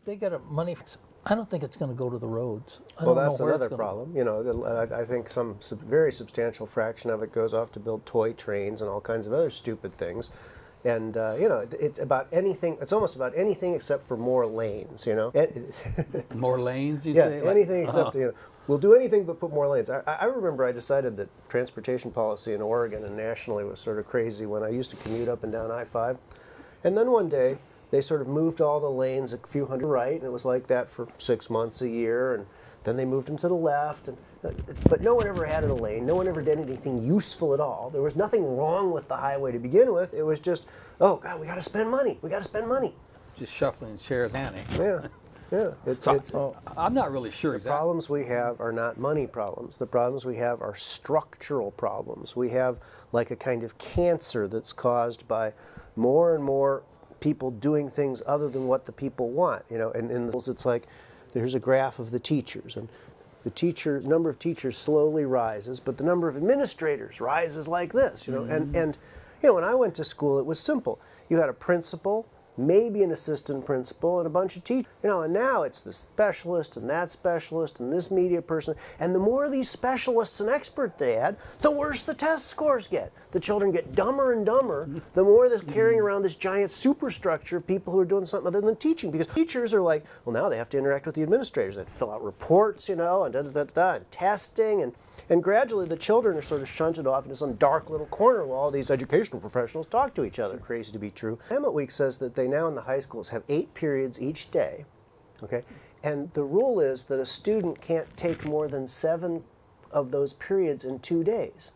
they get money, I don't think it's going to go to the roads. I Well, don't know that's where another it's gonna problem. go. You know, I think some very substantial fraction of it goes off to build toy trains and all kinds of other stupid things. And, you know, it's about anything, it's almost about anything except for more lanes, you know. More lanes, you Yeah, say? anything except, you know, we'll do anything but put more lanes. I remember I decided that transportation policy in Oregon and nationally was sort of crazy when I used to commute up and down I-5. And then one day, they sort of moved all the lanes a few hundred right, and it was like that for 6 months, a year, and then they moved them to the left. But no one ever added a lane. No one ever did anything useful at all. There was nothing wrong with the highway to begin with. It was just, oh, God, we got to spend money. We got to spend money. Just shuffling chairs, Annie. Yeah, yeah. I'm not really sure The exactly. problems we have are not money problems. The problems we have are structural problems. We have like a kind of cancer that's caused by more and more people doing things other than what the people want. You know, and in the it's like there's a graph of the teachers, and the number of teachers slowly rises, but the number of administrators rises like this. You know, and you know, when I went to school, it was simple. You had a principal, maybe an assistant principal, and a bunch of teachers. You know, and now it's the specialist and that specialist and this media person. And the more these specialists and experts they add, the worse the test scores get. The children get dumber and dumber, the more they're carrying around this giant superstructure of people who are doing something other than teaching. Because teachers are like, well, now they have to interact with the administrators. They have to fill out reports, you know, and and testing. And gradually the children are sort of shunted off into some dark little corner while all these educational professionals talk to each other. Crazy to be true. Emmett Week says that they now in the high schools have 8 periods each day, okay? And the rule is that a student can't take more than 7 of those periods in 2 days.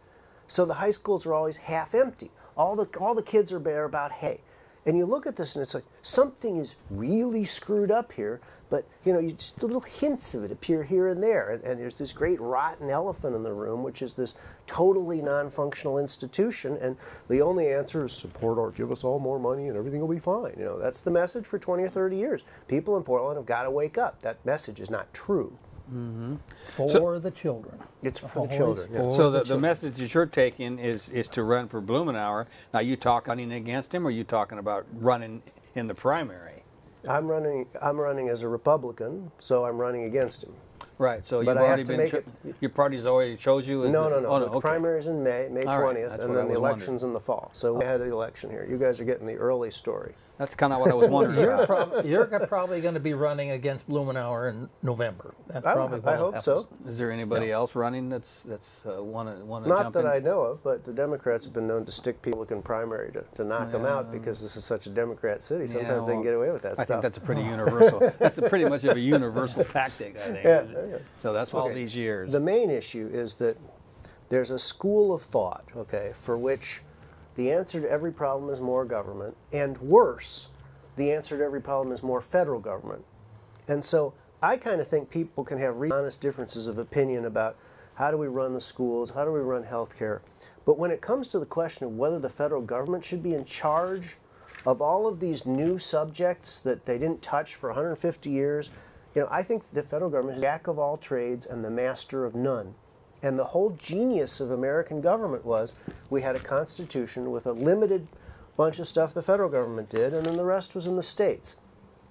So the high schools are always half empty. All the kids are there about hay. And you look at this and it's like, something is really screwed up here, but you know, just little hints of it appear here and there. And there's this great rotten elephant in the room, which is this totally non-functional institution, and the only answer is support or give us all more money and everything will be fine. You know, that's the message for 20 or 30 years. People in Portland have got to wake up. That message is not true. For the children. It's for the Always children. Yeah. for So the children. message that you're taking is to run for Blumenauer. Now, you running against him, or are you talking about running in the primary? I'm running as a Republican, so I'm running against him. Right. So But you've I have already to been. make it- Your party's already chose you. As No. the, Oh, no. The Okay. primary's in May All right, 20th, that's and what I then the was election's in the fall. So we had the election here. You guys are getting the early story. That's kind of what I was wondering about. You're probably going to be running against Blumenauer in November. That's probably I what hope happens. so. Is there anybody else running that's want to Not jump that in? I know of, but the Democrats have been known to stick people in primary to knock them out because this is such a Democrat city. Sometimes they can get away with that I stuff. think that's a pretty universal. That's pretty much of a universal tactic, I think. Yeah. So that's all Okay. these years. The main issue is that there's a school of thought, okay, for which the answer to every problem is more government, and worse, the answer to every problem is more federal government. And so I kind of think people can have really honest differences of opinion about how do we run the schools, how do we run healthcare. But when it comes to the question of whether the federal government should be in charge of all of these new subjects that they didn't touch for 150 years, you know, I think the federal government is jack of all trades and the master of none. And the whole genius of American government was we had a constitution with a limited bunch of stuff the federal government did, and then the rest was in the states.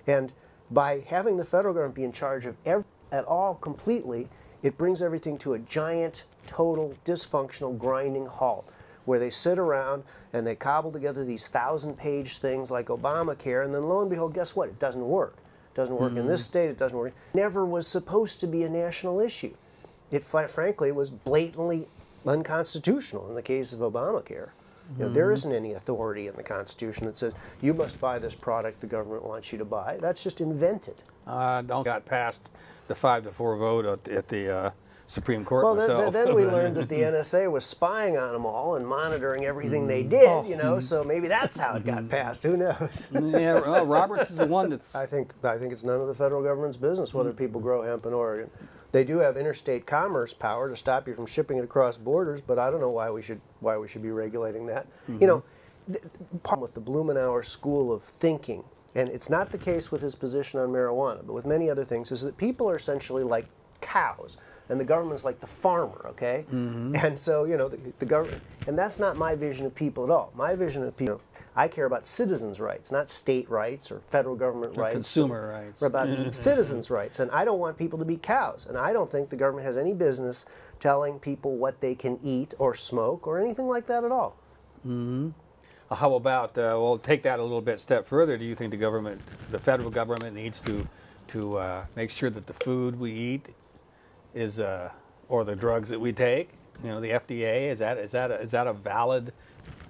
And by having the federal government be in charge of at all completely, it brings everything to a giant, total, dysfunctional, grinding halt, where they sit around and they cobble together these 1,000-page things like Obamacare, and then lo and behold, guess what? It doesn't work. It doesn't work in this state, it doesn't work. It never was supposed to be a national issue. It, frankly, was blatantly unconstitutional in the case of Obamacare. You know, there isn't any authority in the Constitution that says you must buy this product the government wants you to buy. That's just invented. Don't got past the 5-4 vote at the Supreme Court Well, myself. then we learned that the NSA was spying on them all and monitoring everything they did, you know, so maybe that's how it got passed. Who knows? Yeah, well, Roberts is the one that's. I think it's none of the federal government's business whether people grow hemp in Oregon. They do have interstate commerce power to stop you from shipping it across borders, but I don't know why we should be regulating that. You know, part with the Blumenauer school of thinking, and it's not the case with his position on marijuana, but with many other things, is that people are essentially like cows. and the government's like the farmer, okay? And so, you know, the government, and that's not my vision of people at all. My vision of people, I care about citizens' rights, not state rights or federal government rights. Consumer rights. About citizens' rights. And I don't want people to be cows. And I don't think the government has any business telling people what they can eat or smoke or anything like that at all. How about, we'll take that a little bit step further. Do you think the federal government needs to make sure that the food we eat is, or the drugs that we take, you know, the FDA, is that a valid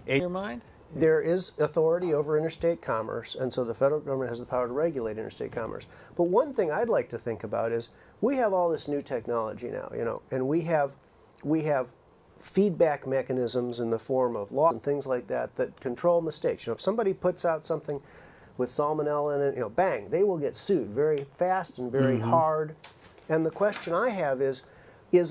aid in your mind? There is authority over interstate commerce, and so the federal government has the power to regulate interstate commerce. But one thing I'd like to think about is we have all this new technology now, you know, and we have feedback mechanisms in the form of laws and things like that that control mistakes. You know, if somebody puts out something with salmonella in it, you know, bang, they will get sued very fast and very hard. And the question I have is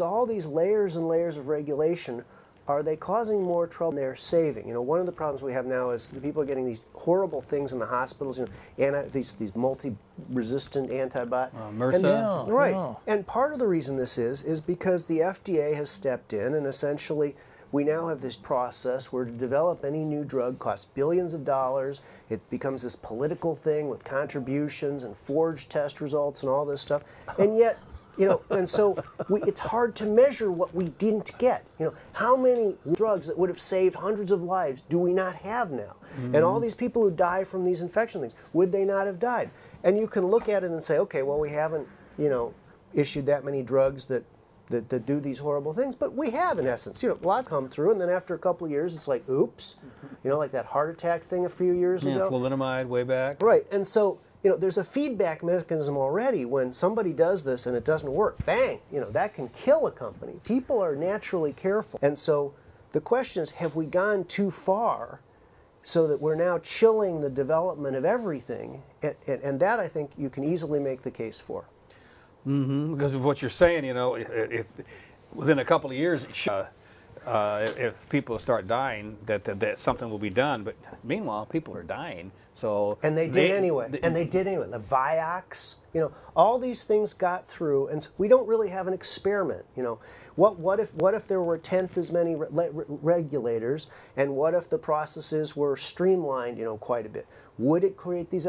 all these layers and layers of regulation, are they causing more trouble than they're saving? You know, one of the problems we have now is the people are getting these horrible things in the hospitals, you know, these multi-resistant antibiotics. MRSA. Right. Yeah. And part of the reason this is because the FDA has stepped in, and essentially we now have this process where to develop any new drug costs billions of dollars. It becomes this political thing with contributions and forged test results and all this stuff. And yet, you know, and so it's hard to measure what we didn't get. You know, how many drugs that would have saved hundreds of lives do we not have now? And all these people who die from these infection things, would they not have died? And you can look at it and say, okay, well, we haven't, you know, issued that many drugs that do these horrible things, but we have, in essence. You know, lots come through, and then after a couple of years, it's like, oops, you know, like that heart attack thing a few years ago. Thalidomide way back. Right, and so, you know, there's a feedback mechanism already. When somebody does this and it doesn't work, bang, you know, that can kill a company. People are naturally careful. And so the question is, have we gone too far so that we're now chilling the development of everything? And that, I think, you can easily make the case for. Because of what you're saying, you know, if within a couple of years, if people start dying, that something will be done. But meanwhile, people are dying. So and they did anyway. The Vioxx, you know, all these things got through, and so we don't really have an experiment. You know, what if there were a tenth as many regulators, and what if the processes were streamlined, you know, quite a bit? Would it create these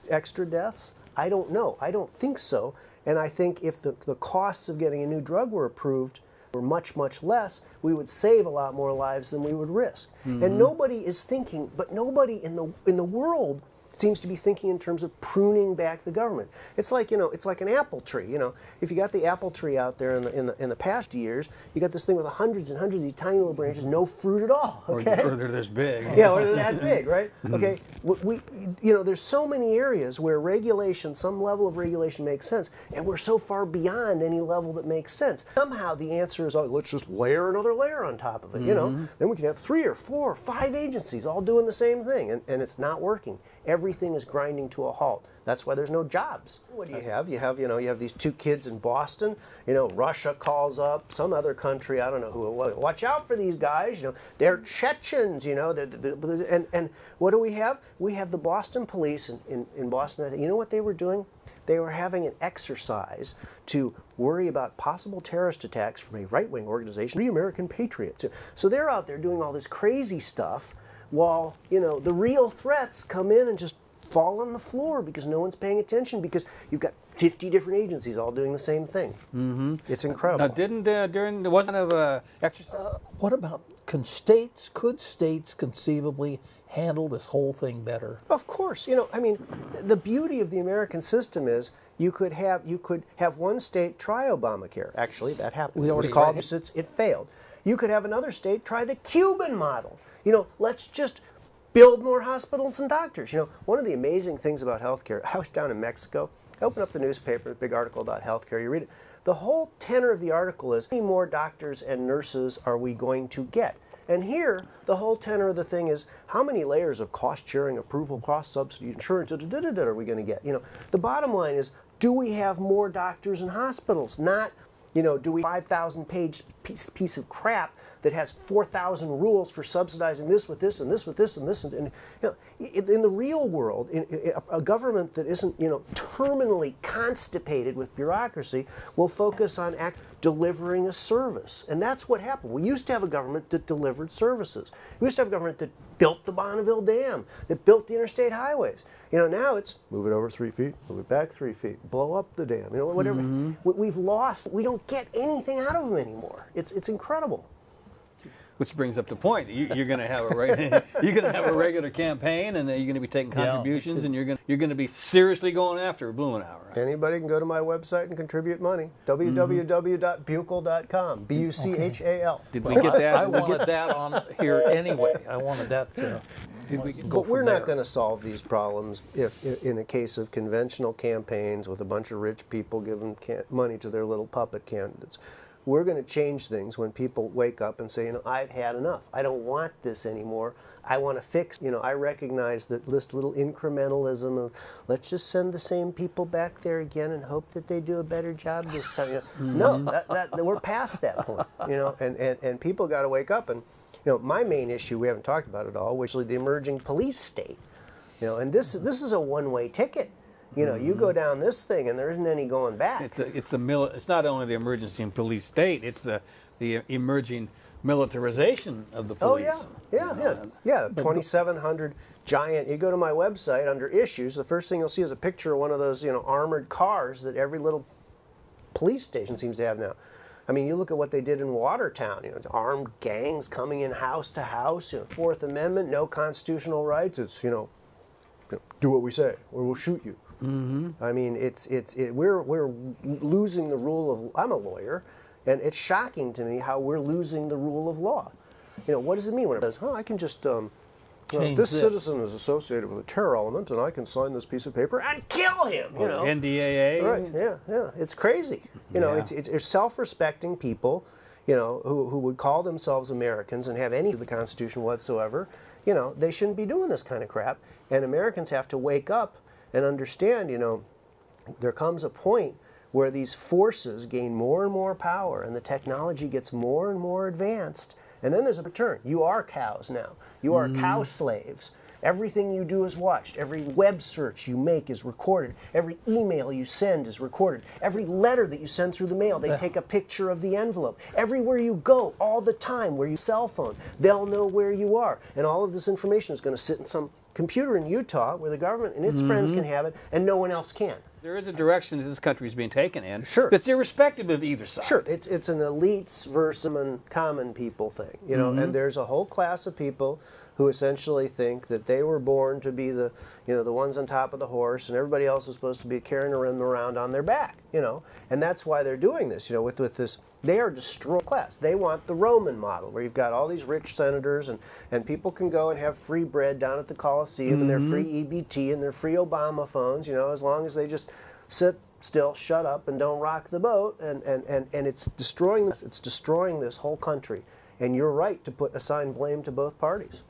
extra deaths? I don't know. I don't think so. And I think if the costs of getting a new drug were approved were much, much less, we would save a lot more lives than we would risk. And nobody is thinking, but nobody in the world seems to be thinking in terms of pruning back the government. It's like, you know, it's like an apple tree. You know, if you got the apple tree out there in the past years, you got this thing with hundreds and hundreds of these tiny little branches, no fruit at all. Okay? Or they're this big. Yeah, or they're that big, right? Okay, you know, there's so many areas where regulation, some level of regulation makes sense, and we're so far beyond any level that makes sense. Somehow the answer is, oh, let's just layer another layer on top of it, you know? Then we can have 3 or 4 or 5 agencies all doing the same thing, and it's not working. Everything is grinding to a halt. That's why there's no jobs. What do you have? You have these 2 kids in Boston. You know, Russia calls up some other country. I don't know who it was. Watch out for these guys. You know, they're Chechens. You know, and what do we have? We have the Boston police in Boston. You know what they were doing? They were having an exercise to worry about possible terrorist attacks from a right-wing organization, the American Patriots. So they're out there doing all this crazy stuff, while, you know, the real threats come in and just fall on the floor because no one's paying attention, because you've got 50 different agencies all doing the same thing. It's incredible. Now, there wasn't a exercise? What about, could states conceivably handle this whole thing better? Of course. You know, I mean, the beauty of the American system is you could have one state try Obamacare. Actually, that happened. It was called Massachusetts. It failed. You could have another state try the Cuban model. You know, let's just build more hospitals and doctors. You know, one of the amazing things about healthcare, I was down in Mexico. I opened up the newspaper, a big article about healthcare. You read it. The whole tenor of the article is, how many more doctors and nurses are we going to get? And here, the whole tenor of the thing is, how many layers of cost-sharing, approval, cost-subsidy, insurance, are we going to get? You know, the bottom line is, do we have more doctors and hospitals? Not, you know, do we 5,000-page piece of crap that has 4,000 rules for subsidizing this with this and this with this and this, and you know, in the real world, in a government that isn't, you know, terminally constipated with bureaucracy will focus on delivering a service. And that's what happened. We used to have a government that delivered services. We used to have a government that built the Bonneville Dam, that built the interstate highways. Now it's move it over 3 feet, move it back 3 feet, blow up the dam, whatever. We've lost, we don't get anything out of them anymore. It's incredible. Which brings up the point. You're going to have a regular campaign, and you're going to be taking contributions, and you're going to be seriously going after Blumenauer. Anybody can go to my website and contribute money. www.buchal.com. Buchal. Did we get that? I wanted that on here anyway. I wanted that to go. But we're not going to solve these problems if in a case of conventional campaigns with a bunch of rich people giving money to their little puppet candidates. We're going to change things when people wake up and say, I've had enough. I don't want this anymore. I want to fix. I recognize that this little incrementalism of let's just send the same people back there again and hope that they do a better job this time. No, we're past that point. And people got to wake up. And my main issue, we haven't talked about it all, which is the emerging police state. And this is a one-way ticket. You go down this thing and there isn't any going back. It's not only the emergency and police state; it's the emerging militarization of the police. Oh yeah. 2,700 giant. You go to my website under issues. The first thing you'll see is a picture of one of those armored cars that every little police station seems to have now. I mean, you look at what they did in Watertown. It's armed gangs coming in house to house. Fourth Amendment, no constitutional rights. It's do what we say or we'll shoot you. I mean, we're losing the rule of. I'm a lawyer, and it's shocking to me how we're losing the rule of law. What does it mean when it says, I can just this citizen is associated with a terror element, and I can sign this piece of paper and kill him. NDAA. Right? Yeah. It's crazy. It's self-respecting people, who would call themselves Americans and have any of the Constitution whatsoever. They shouldn't be doing this kind of crap. And Americans have to wake up and understand, there comes a point where these forces gain more and more power and the technology gets more and more advanced. And then there's a return. You are cows now. You are cow slaves. Everything you do is watched. Every web search you make is recorded. Every email you send is recorded. Every letter that you send through the mail, they take a picture of the envelope. Everywhere you go, all the time, where you cell phone, they'll know where you are. And all of this information is going to sit in some computer in Utah where the government and its friends can have it and no one else can. There is a direction that this country is being taken in. Sure. That's irrespective of either side. Sure. It's an elites versus common people thing. And there's a whole class of people who essentially think that they were born to be the ones on top of the horse, and everybody else is supposed to be carrying them around on their back, and that's why they're doing this, with this. They are destroying class. They want the Roman model, where you've got all these rich senators, and people can go and have free bread down at the Coliseum, and their free EBT, and their free Obama phones, as long as they just sit still, shut up, and don't rock the boat, and it's destroying this. It's destroying this whole country. And you're right to assign blame to both parties.